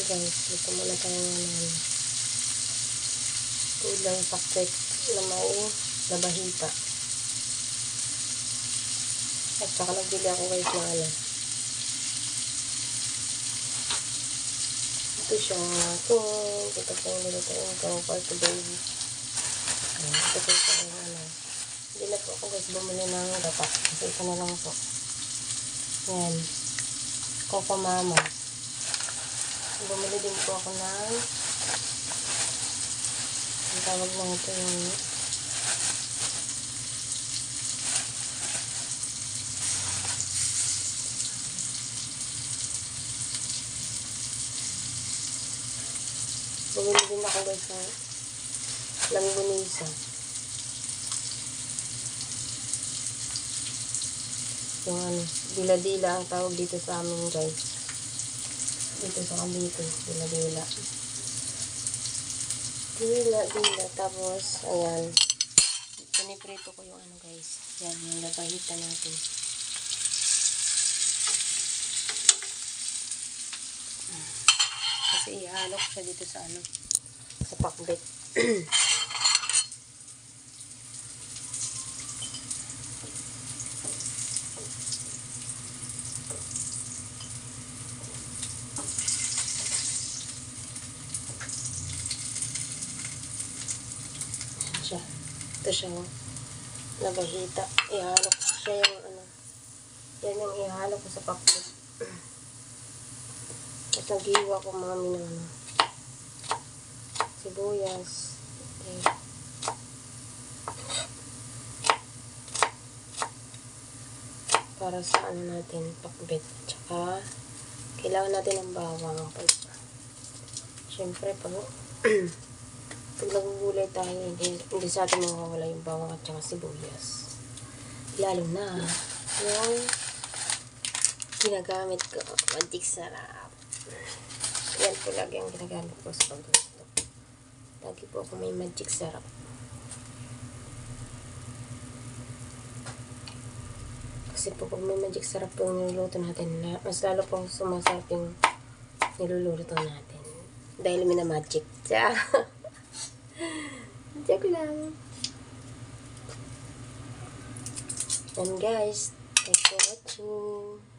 guys, ito muna tayo ng ulang pakbet na may labahita. At saka nagbili ako guys na ano. Ito siya. Ito po yung nilutuin ko for today. Ito po yung ano. Hindi na po ako guys bumili ng gata. Kasi ito na lang po. Yan. Coco Mama. Bumili din po ako ng ang tawag lang ito yung bumili din ako guys ng langgunisa. Yung ano, dila-dila ang tawag dito sa amin guys. Dito sa Cavite, dila-dila. Dila-dila. Tapos, ayan. Piniprito ko yung ano guys. Yan, yung labahita natin. Kasi ihalo ko siya dito sa ano, sa pakbet. Siya. Ito siya, labahita. Ihalo ko siya yung ano. Yan yung ihalo ko sa pakbet. At naghiwa ko mami ng ano, sibuyas. Okay. Para sa ano natin, pakbet. At saka, kailangan natin ng bawang. Siyempre, pag nagugulay tayo, hindi sa atin mawawala yung bawang at saka sibuyas. Lalo na yung ginagamit ko, Magic Sarap. Yan po lagi ang ginagamit ko sa pagluto. Lagi po ako may Magic Sarap. Kasi po pag may Magic Sarap po yung niluluto natin, mas lalo po sumasarap yung niluluto natin. Dahil may na magic. Joke lang. And guys, thanks for watching.